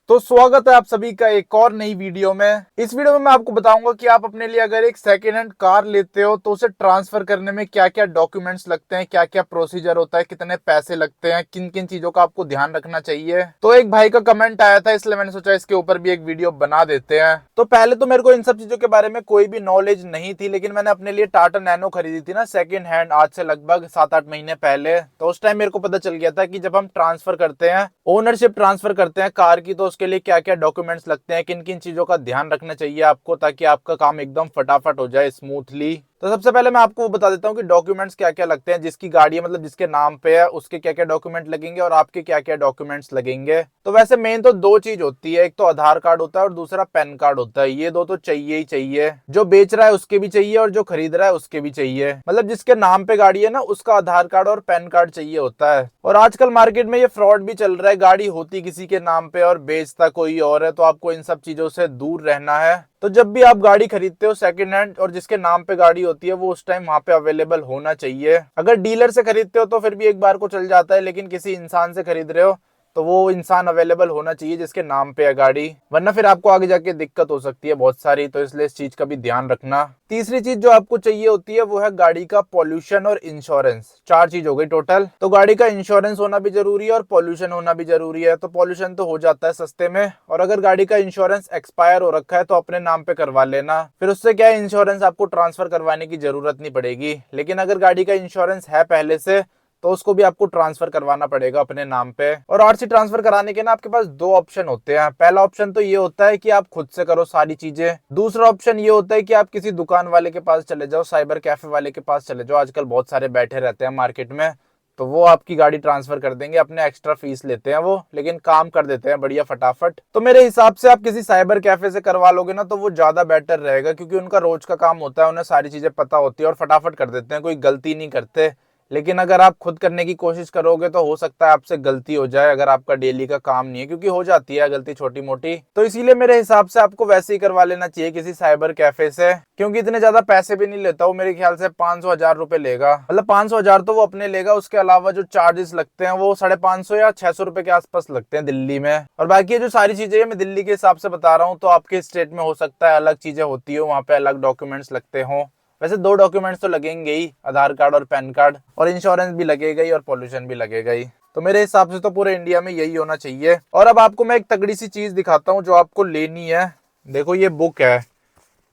तो स्वागत है आप सभी का एक और नई वीडियो में। इस वीडियो में मैं आपको बताऊंगा कि आप अपने लिए अगर एक सेकेंड हैंड कार लेते हो तो उसे ट्रांसफर करने में क्या क्या डॉक्यूमेंट्स लगते हैं, क्या क्या प्रोसीजर होता है, कितने पैसे लगते हैं, किन किन चीजों का आपको ध्यान रखना चाहिए। तो एक भाई का कमेंट आया था, इसलिए मैंने सोचा इसके ऊपर भी एक वीडियो बना देते हैं। तो पहले तो मेरे को इन सब चीजों के बारे में कोई भी नॉलेज नहीं थी, लेकिन मैंने अपने लिए टाटा नैनो खरीदी थी ना सेकेंड हैंड, आज से लगभग 7-8 महीने पहले। तो उस टाइम मेरे को पता चल गया था कि जब हम ट्रांसफर करते हैं, ओनरशिप ट्रांसफर करते हैं कार की, तो उसके लिए क्या क्या डॉक्यूमेंट्स लगते हैं, किन किन चीजों का ध्यान रखना चाहिए आपको, ताकि आपका काम एकदम फटाफट हो जाए स्मूथली। तो सबसे पहले मैं आपको बता देता हूँ कि डॉक्यूमेंट्स क्या क्या लगते हैं। जिसकी गाड़ी है, मतलब जिसके नाम पे है, उसके क्या क्या डॉक्यूमेंट लगेंगे और आपके क्या क्या डॉक्यूमेंट्स लगेंगे। तो वैसे मेन तो दो चीज होती है, एक तो आधार कार्ड होता है और दूसरा पैन कार्ड होता है। ये दो तो चाहिए ही चाहिए। जो बेच रहा है उसके भी चाहिए और जो खरीद रहा है उसके भी चाहिए। मतलब जिसके नाम पे गाड़ी है ना, उसका आधार कार्ड और पैन कार्ड चाहिए होता है। और आजकल मार्केट में ये फ्रॉड भी चल रहा है, गाड़ी होती किसी के नाम पे और बेचता कोई और है। तो आपको इन सब चीजों से दूर रहना है। तो जब भी आप गाड़ी खरीदते हो सेकंड हैंड और जिसके नाम पे गाड़ी होती है, वो उस टाइम वहां पे अवेलेबल होना चाहिए। अगर डीलर से खरीदते हो तो फिर भी एक बार को चल जाता है, लेकिन किसी इंसान से खरीद रहे हो तो वो इंसान अवेलेबल होना चाहिए जिसके नाम पे है गाड़ी, वरना फिर आपको आगे जाके दिक्कत हो सकती है बहुत सारी। तो इसलिए इस चीज का भी ध्यान रखना। तीसरी चीज जो आपको चाहिए होती है वो है गाड़ी का पॉल्यूशन और इंश्योरेंस। 4 चीज हो गई टोटल। तो गाड़ी का इंश्योरेंस होना भी जरूरी है और पॉल्यूशन होना भी जरूरी है। तो पॉल्यूशन तो हो जाता है सस्ते में, और अगर गाड़ी का इंश्योरेंस एक्सपायर हो रखा है तो अपने नाम पे करवा लेना। फिर उससे क्या है, इंश्योरेंस आपको ट्रांसफर करवाने की जरूरत नहीं पड़ेगी। लेकिन अगर गाड़ी का इंश्योरेंस है पहले से, तो उसको भी आपको ट्रांसफर करवाना पड़ेगा अपने नाम पे। और आरसी ट्रांसफर कराने के ना आपके पास 2 ऑप्शन होते हैं। पहला ऑप्शन तो ये होता है कि आप खुद से करो सारी चीजें। दूसरा ऑप्शन ये होता है कि आप किसी दुकान वाले के पास चले जाओ, साइबर कैफे वाले के पास चले जाओ। आजकल बहुत सारे बैठे रहते हैं मार्केट में, तो वो आपकी गाड़ी ट्रांसफर कर देंगे। अपने एक्स्ट्रा फीस लेते हैं वो, लेकिन काम कर देते हैं बढ़िया फटाफट। तो मेरे हिसाब से आप किसी साइबर कैफे से करवा लोगे ना तो वो ज्यादा बेटर रहेगा, क्योंकि उनका रोज का काम होता है, उन्हें सारी चीजें पता होती है और फटाफट कर देते हैं, कोई गलती नहीं करते। लेकिन अगर आप खुद करने की कोशिश करोगे तो हो सकता है आपसे गलती हो जाए, अगर आपका डेली का काम नहीं है, क्योंकि हो जाती है गलती छोटी मोटी। तो इसीलिए मेरे हिसाब से आपको वैसे ही करवा लेना चाहिए किसी साइबर कैफे से, क्योंकि इतने ज्यादा पैसे भी नहीं लेता वो। मेरे ख्याल से 500-1000 रुपए लेगा। मतलब 500-1000 तो वो अपने लेगा, उसके अलावा जो चार्जेस लगते हैं वो 550 या 600 रुपए के आसपास लगते हैं दिल्ली में। और बाकी ये जो सारी चीजें मैं दिल्ली के हिसाब से बता रहा हूँ, तो आपके स्टेट में हो सकता है अलग चीजें होती हो, वहां पे अलग डॉक्यूमेंट्स लगते हो। वैसे 2 डॉक्यूमेंट्स तो लगेंगे ही, आधार कार्ड और पैन कार्ड, और इंश्योरेंस भी लगेगा ही और पॉल्यूशन भी लगेगा ही। तो मेरे हिसाब से तो पूरे इंडिया में यही होना चाहिए। और अब आपको मैं एक तगड़ी सी चीज दिखाता हूँ जो आपको लेनी है। देखो ये बुक है,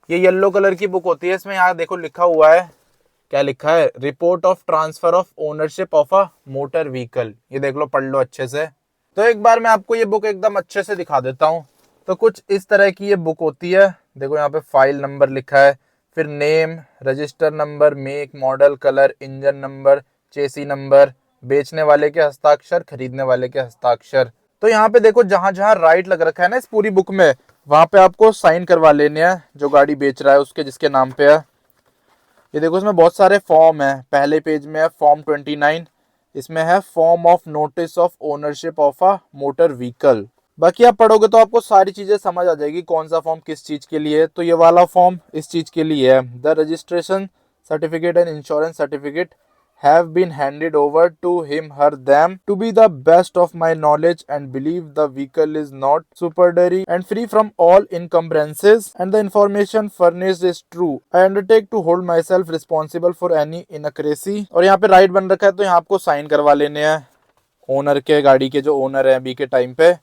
ये येलो कलर की बुक होती है। इसमें यहाँ देखो लिखा हुआ है, क्या लिखा है, report of transfer of ownership of a motor vehicle. ये देख लो, पढ़ लो अच्छे से। तो एक बार मैं आपको ये बुक एकदम अच्छे से दिखा देता हूँ। तो कुछ इस तरह की ये बुक होती है। देखो यहाँ पे फाइल नंबर लिखा है, फिर name, register number, make, model, colour, engine number, चेसी नंबर, बेचने वाले के हस्ताक्षर, खरीदने वाले के हस्ताक्षर। तो यहाँ पे देखो जहां जहां राइट लग रखा है ना इस पूरी बुक में, वहां पे आपको साइन करवा लेने हैं जो गाड़ी बेच रहा है उसके, जिसके नाम पे है। ये देखो इसमें बहुत सारे फॉर्म है। पहले पेज में है फॉर्म 29, इसमें है form of notice of ownership of a motor vehicle. बाकी आप पढ़ोगे तो आपको सारी चीजें समझ आ जाएगी कौन सा फॉर्म किस चीज के लिए है। तो ये वाला फॉर्म इस चीज के लिए है, the registration certificate and insurance certificate have been handed over to him her them to be the best of my knowledge and believe the vehicle is not superderry and free from all encumbrances and the information furnished is true. I undertake to hold myself responsible for any inaccuracy। और यहाँ पे right बन रखा है, तो यहाँ आपको sign करवा लेने हैं ओनर के, गाड़ी के जो ओनर है अभी के टाइम पे।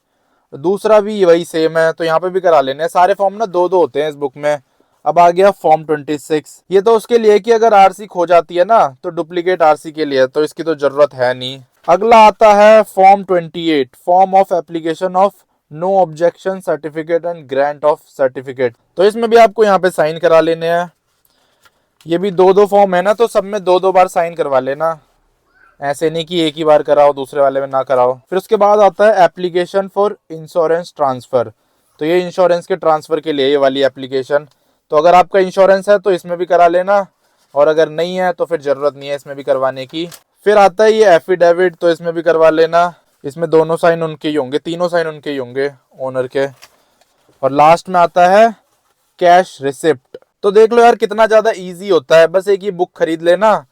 दूसरा भी वही सेम है, तो यहाँ पे भी करा लेने हैं। सारे फॉर्म ना 2-2 होते हैं इस बुक में। अब आ गया फॉर्म 26, ये तो उसके लिए कि अगर आरसी खो जाती है ना तो डुप्लीकेट आरसी के लिए, तो इसकी तो जरूरत है नहीं। अगला आता है form 28, form of application of no objection certificate and grant of certificate. तो इसमें भी आपको यहाँ पे साइन करा लेने हैं। ये भी 2-2 फॉर्म है ना, तो सब में 2-2 बार साइन करवा लेना, ऐसे नहीं कि एक ही बार कराओ दूसरे वाले में ना कराओ। फिर उसके बाद आता है एप्लीकेशन फॉर इंश्योरेंस ट्रांसफर। तो ये इंश्योरेंस के ट्रांसफर के लिए ये वाली एप्लीकेशन। तो अगर आपका इंश्योरेंस है तो इसमें भी करा लेना, और अगर नहीं है तो फिर जरूरत नहीं है इसमें भी करवाने की। फिर आता है ये एफिडेविट, तो इसमें भी करवा लेना। इसमें दोनों साइन उनके ही होंगे, तीनों साइन उनके ही होंगे, ओनर के। और लास्ट में आता है कैश रिसिप्ट। तो देख लो यार कितना ज्यादा इजी होता है, बस एक ही बुक खरीद लेना,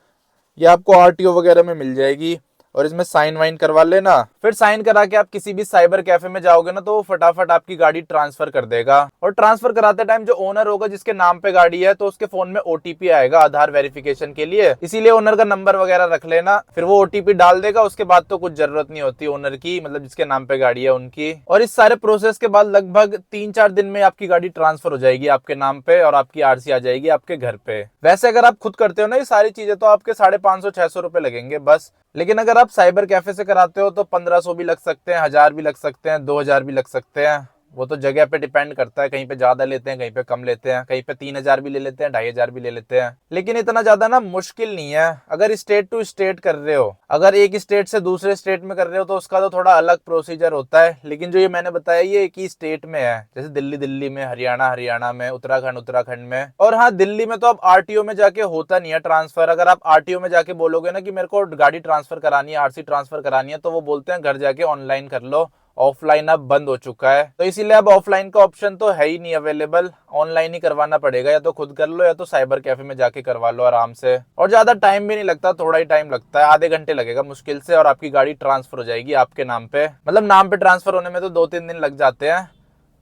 ये आपको आरटीओ वगैरह में मिल जाएगी। और इसमें साइन वाइन करवा लेना। फिर साइन करा के आप किसी भी साइबर कैफे में जाओगे ना तो वो फटाफट आपकी गाड़ी ट्रांसफर कर देगा। और ट्रांसफर कराते टाइम जो ओनर होगा जिसके नाम पे गाड़ी है तो उसके फोन में ओटीपी आएगा आधार वेरिफिकेशन के लिए, इसीलिए ओनर का नंबर वगैरह रख लेना। फिर वो ओटीपी डाल देगा, उसके बाद तो कुछ जरूरत नहीं होती ओनर की, मतलब जिसके नाम पे गाड़ी है उनकी। और इस सारे प्रोसेस के बाद लगभग 3-4 दिन में आपकी गाड़ी ट्रांसफर हो जाएगी आपके नाम पे और आपकी आरसी आ जाएगी आपके घर पे। वैसे अगर आप खुद करते हो ना ये सारी चीजें तो आपके 550-600 रुपए लगेंगे बस। लेकिन अगर आप साइबर कैफे से कराते हो तो 1500 भी लग सकते हैं, 1000 भी लग सकते हैं, 2000 भी लग सकते हैं। वो तो जगह पे डिपेंड करता है, कहीं पे ज्यादा लेते हैं, कहीं पे कम लेते हैं, कहीं पे 3000 भी ले लेते हैं, 2500 भी ले लेते हैं। लेकिन इतना ज्यादा ना मुश्किल नहीं है अगर स्टेट टू स्टेट कर रहे हो। अगर एक स्टेट से दूसरे स्टेट में कर रहे हो तो उसका तो थोड़ा अलग प्रोसीजर होता है। लेकिन जो ये मैंने बताया ये एक ही स्टेट में है, जैसे दिल्ली में, हरियाणा में, उत्तराखंड में। और हाँ, दिल्ली में तो अब आरटीओ में जाके होता नहीं है ट्रांसफर। अगर आप आरटीओ में जाके बोलोगे ना कि मेरे को गाड़ी ट्रांसफर करानी है, आरसी ट्रांसफर करानी है, तो वो बोलते हैं घर जाके ऑनलाइन कर लो, ऑफलाइन अब बंद हो चुका है। तो इसीलिए अब ऑफलाइन का ऑप्शन तो है ही नहीं अवेलेबल, ऑनलाइन ही करवाना पड़ेगा। या तो खुद कर लो या तो साइबर कैफे में जाके करवा लो आराम से। और ज्यादा टाइम भी नहीं लगता, थोड़ा ही टाइम लगता है, आधे घंटे लगेगा मुश्किल से और आपकी गाड़ी ट्रांसफर हो जाएगी आपके नाम पे। मतलब नाम पे ट्रांसफर होने में तो 2-3 दिन लग जाते हैं,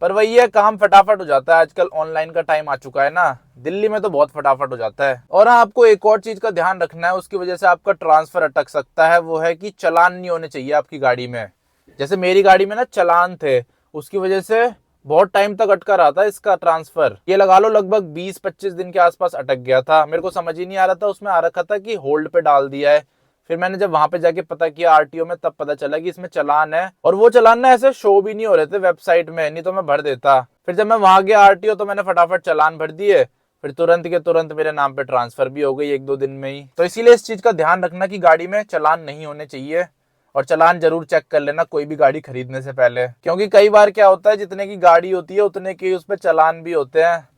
पर वही है, काम फटाफट हो जाता है। आजकल ऑनलाइन का टाइम आ चुका है ना, दिल्ली में तो बहुत फटाफट हो जाता है। और हाँ, आपको एक और चीज का ध्यान रखना है, उसकी वजह से आपका ट्रांसफर अटक सकता है। वो है कि चालान नहीं होने चाहिए आपकी गाड़ी में। जैसे मेरी गाड़ी में ना चालान थे, उसकी वजह से बहुत टाइम तक अटका रहा था इसका ट्रांसफर। ये लगा लो लगभग 20-25 दिन के आसपास अटक गया था। मेरे को समझ ही नहीं आ रहा था, उसमें आ रखा था कि होल्ड पे डाल दिया है। फिर मैंने जब वहां पे जाके पता किया आरटीओ में, तब पता चला कि इसमें चालान है। और वो चालान ना ऐसे शो भी नहीं हो रहे थे वेबसाइट में, नहीं तो मैं भर देता। फिर जब मैं वहां गया आरटीओ तो मैंने फटाफट चालान भर दिए, फिर तुरंत के तुरंत मेरे नाम पे ट्रांसफर भी हो गई 1-2 दिन में ही। तो इसीलिए इस चीज का ध्यान रखना कि गाड़ी में चालान नहीं होने चाहिए। और चालान जरूर चेक कर लेना कोई भी गाड़ी खरीदने से पहले, क्योंकि कई बार क्या होता है जितने की गाड़ी होती है उतने के उस पर चालान भी होते हैं।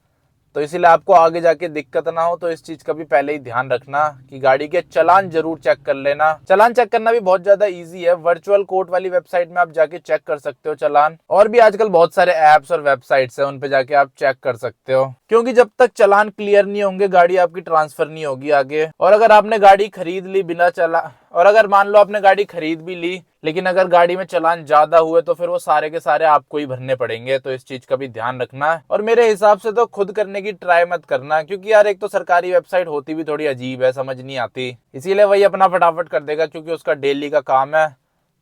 तो इसीलिए आपको आगे जाके दिक्कत ना हो तो इस चीज का भी पहले ही ध्यान रखना कि गाड़ी के चालान जरूर चेक कर लेना। चालान चेक करना भी बहुत ज्यादा इजी है, वर्चुअल कोर्ट वाली वेबसाइट में आप जाके चेक कर सकते हो चालान। और भी आजकल बहुत सारे ऐप्स और वेबसाइट्स हैं, उन पे जाके आप चेक कर सकते हो। क्योंकि जब तक चालान क्लियर नहीं होंगे गाड़ी आपकी ट्रांसफर नहीं होगी आगे। और अगर आपने गाड़ी खरीद ली बिना और अगर मान लो आपने गाड़ी खरीद भी ली लेकिन अगर गाड़ी में चालान ज्यादा हुए तो फिर वो सारे के सारे आपको ही भरने पड़ेंगे। तो इस चीज का भी ध्यान रखना। और मेरे हिसाब से तो खुद करने की ट्राई मत करना, क्योंकि यार एक तो सरकारी वेबसाइट होती भी थोड़ी अजीब है, समझ नहीं आती। इसीलिए वही अपना फटाफट कर देगा, क्योंकि उसका डेली का काम है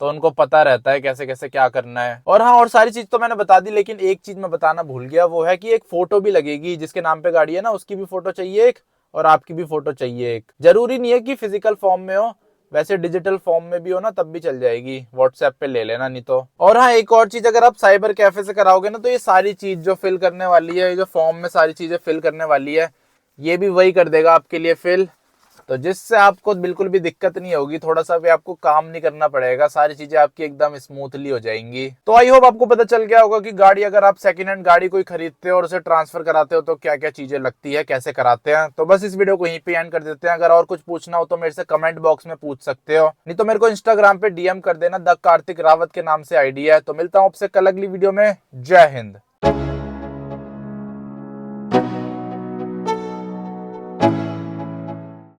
तो उनको पता रहता है कैसे कैसे क्या करना है। और हाँ, और सारी चीज तो मैंने बता दी, लेकिन एक चीज मैं बताना भूल गया, वो है कि एक फोटो भी लगेगी। जिसके नाम पे गाड़ी है ना उसकी भी फोटो चाहिए एक, और आपकी भी फोटो चाहिए एक। जरूरी नहीं है कि फिजिकल फॉर्म में हो, वैसे डिजिटल फॉर्म में भी हो ना तब भी चल जाएगी, व्हाट्सएप पे ले लेना नहीं तो। और हाँ, एक और चीज, अगर आप साइबर कैफे से कराओगे ना तो ये सारी चीज जो फिल करने वाली है, जो फॉर्म में सारी चीजें फिल करने वाली है, ये भी वही कर देगा आपके लिए फिल। तो जिससे आपको बिल्कुल भी दिक्कत नहीं होगी, थोड़ा सा भी आपको काम नहीं करना पड़ेगा, सारी चीजें आपकी एकदम स्मूथली हो जाएंगी। तो आई होप आपको पता चल गया होगा कि गाड़ी, अगर आप सेकंड हैंड गाड़ी कोई खरीदते हो और उसे ट्रांसफर कराते हो तो क्या क्या चीजें लगती है, कैसे कराते हैं। तो बस इस वीडियो को यहीं पे एंड कर देते हैं। अगर और कुछ पूछना हो तो मेरे से कमेंट बॉक्स में पूछ सकते हो, नहीं तो मेरे को इंस्टाग्राम पे डीएम कर देना, द कार्तिक रावत के नाम से आईडी है। तो मिलता हूँ आपसे कल अगली वीडियो में। जय हिंद।